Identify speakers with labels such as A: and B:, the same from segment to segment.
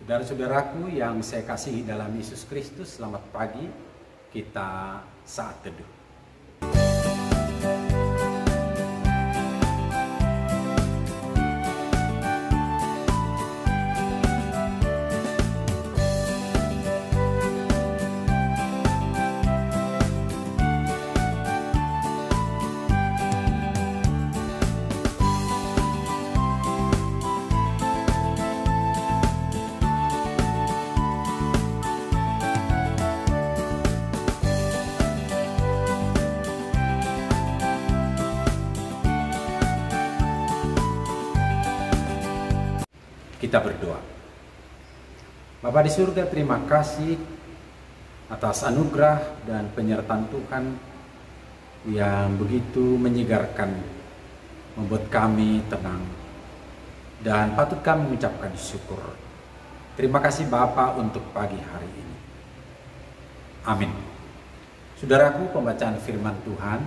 A: Saudara-saudaraku yang saya kasihi dalam Yesus Kristus, selamat pagi. Kita saat teduh. Kita berdoa. Bapa di surga, terima kasih atas anugerah dan penyertaan Tuhan yang begitu menyegarkan, membuat kami tenang, dan patut kami mengucapkan syukur. Terima kasih Bapa untuk pagi hari ini. Amin. Saudaraku, pembacaan firman Tuhan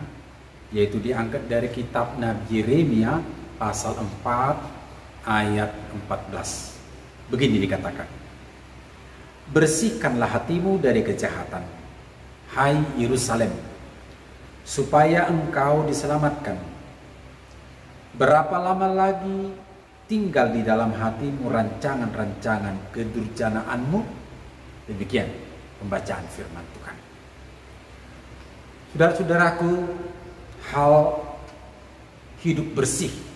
A: yaitu diangkat dari kitab Nabi Yeremia pasal 4 ayat 14. Begini dikatakan, bersihkanlah hatimu dari kejahatan, hai Yerusalem, supaya engkau diselamatkan. Berapa lama lagi tinggal di dalam hatimu rancangan-rancangan kedurjanaanmu? Demikian pembacaan firman Tuhan. Saudara-saudaraku, hal hidup bersih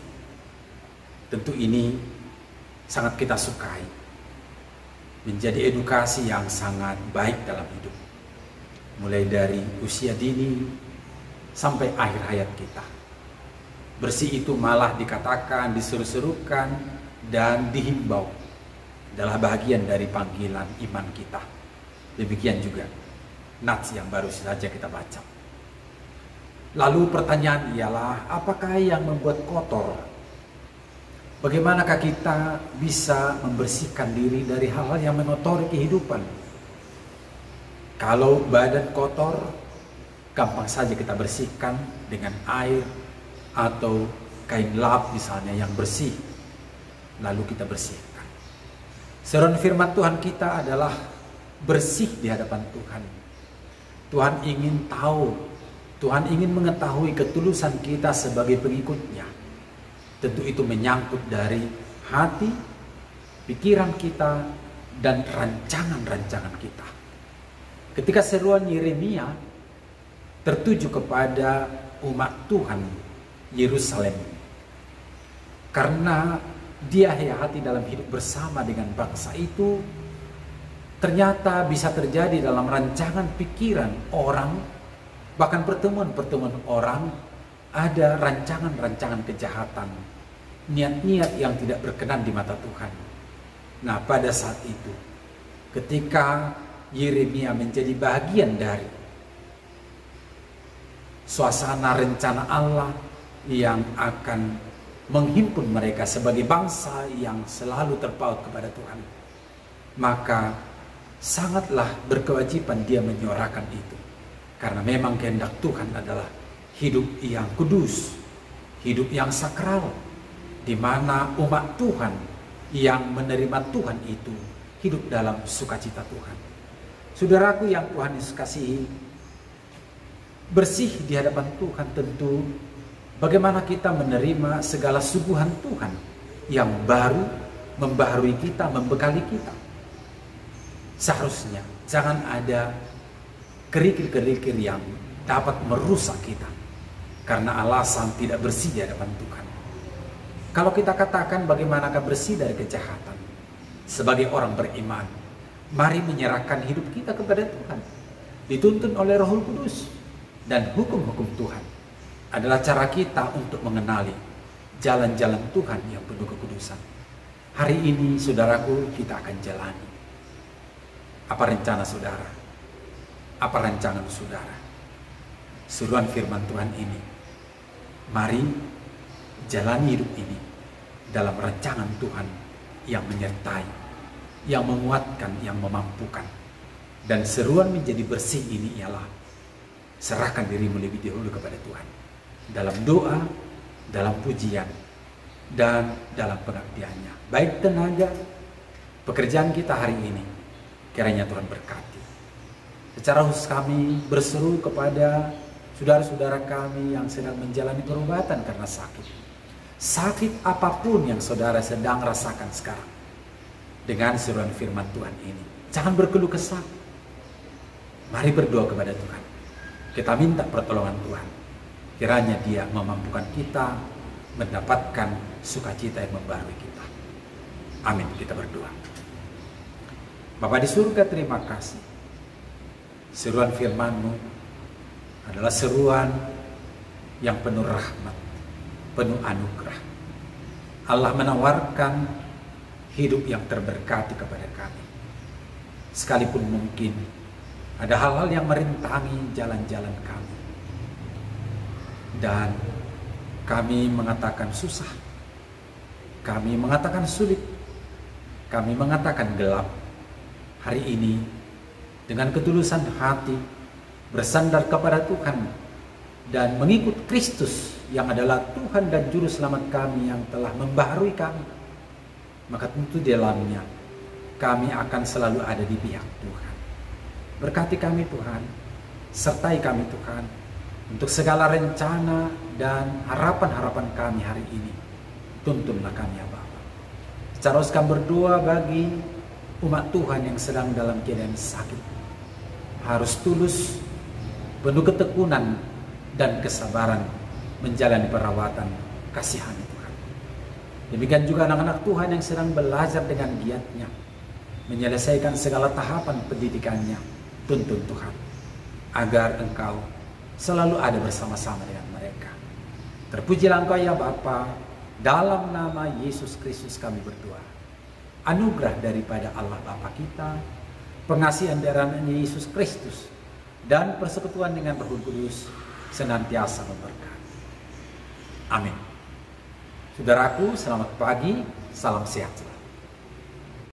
A: tentu ini sangat kita sukai, menjadi edukasi yang sangat baik dalam hidup, mulai dari usia dini sampai akhir hayat kita. Bersih itu malah dikatakan, diseru-serukan, dan dihimbau adalah bagian dari panggilan iman kita. Demikian juga nats yang baru saja kita baca. Lalu pertanyaan ialah, apakah yang membuat kotor? Bagaimanakah kita bisa membersihkan diri dari hal-hal yang mengotori kehidupan? Kalau badan kotor, gampang saja kita bersihkan dengan air atau kain lap misalnya yang bersih, lalu kita bersihkan. Seruan firman Tuhan kita adalah bersih di hadapan Tuhan. Tuhan ingin tahu, Tuhan ingin mengetahui ketulusan kita sebagai pengikutnya. Tentu itu menyangkut dari hati, pikiran kita, dan rancangan-rancangan kita. Ketika seruan Yeremia tertuju kepada umat Tuhan Yerusalem, karena dia hati dalam hidup bersama dengan bangsa itu, ternyata bisa terjadi dalam rancangan pikiran orang, bahkan pertemuan-pertemuan orang, ada rancangan-rancangan kejahatan, niat-niat yang tidak berkenan di mata Tuhan. Nah, pada saat itu, ketika Yeremia menjadi bagian dari suasana rencana Allah yang akan menghimpun mereka sebagai bangsa yang selalu terpaut kepada Tuhan, maka sangatlah berkewajiban dia menyuarakan itu. Karena memang kehendak Tuhan adalah hidup yang kudus, hidup yang sakral, di mana umat Tuhan yang menerima Tuhan itu hidup dalam sukacita Tuhan. Saudaraku yang Tuhan Yesus kasihi, bersih di hadapan Tuhan tentu bagaimana kita menerima segala suguhan Tuhan yang baru, membaharui kita, membekali kita. Seharusnya jangan ada kerikil-kerikil yang dapat merusak kita karena alasan tidak bersih di hadapan Tuhan. Kalau kita katakan bagaimanakah bersih dari kejahatan, sebagai orang beriman, mari menyerahkan hidup kita kepada Tuhan, dituntun oleh Roh Kudus, dan hukum-hukum Tuhan adalah cara kita untuk mengenali jalan-jalan Tuhan yang penuh kekudusan. Hari ini saudaraku, kita akan jalani. Apa rencana saudara? Apa rancangan saudara? Seruan firman Tuhan ini, mari jalani hidup ini dalam rancangan Tuhan yang menyertai, yang menguatkan, yang memampukan. Dan seruan menjadi bersih ini ialah serahkan dirimu lebih dahulu kepada Tuhan dalam doa, dalam pujian, dan dalam pengabdiannya, baik tenaga pekerjaan kita hari ini. Kiranya Tuhan berkati. Secara khusus kami berseru kepada saudara-saudara kami yang sedang menjalani perobatan karena sakit. Sakit apapun yang saudara sedang rasakan sekarang. Dengan seruan firman Tuhan ini, jangan berkeluh kesah. Mari berdoa kepada Tuhan. Kita minta pertolongan Tuhan. Kiranya Dia memampukan kita mendapatkan sukacita yang membarui kita. Amin. Kita berdoa. Bapa di surga, terima kasih. Seruan firman-Mu adalah seruan yang penuh rahmat, penuh anugerah. Allah menawarkan hidup yang terberkati kepada kami. Sekalipun mungkin ada hal-hal yang merintangi jalan-jalan kami. Dan kami mengatakan susah. Kami mengatakan sulit. Kami mengatakan gelap. Hari ini dengan ketulusan hati bersandar kepada Tuhan dan mengikut Kristus yang adalah Tuhan dan Juru Selamat kami yang telah membaharui kami, maka tentu di dalamnya kami akan selalu ada di pihak Tuhan. Berkati kami Tuhan, sertai kami Tuhan untuk segala rencana dan harapan-harapan kami hari ini. Tuntunlah kami ya Bapa. Secara khusus kami berdoa bagi umat Tuhan yang sedang dalam keadaan sakit. Harus tulus, penuh ketekunan dan kesabaran menjalani perawatan kasihani Tuhan. Demikian juga anak-anak Tuhan yang sedang belajar dengan giatnya menyelesaikan segala tahapan pendidikannya. Tuntun Tuhan agar Engkau selalu ada bersama-sama dengan mereka. Terpujilah Engkau ya Bapa, dalam nama Yesus Kristus kami berdoa. Anugerah daripada Allah Bapa kita, pengasihan darah Yesus Kristus, dan persekutuan dengan Roh Kudus senantiasa memberkati. Amin. Saudaraku, selamat pagi, salam sehat.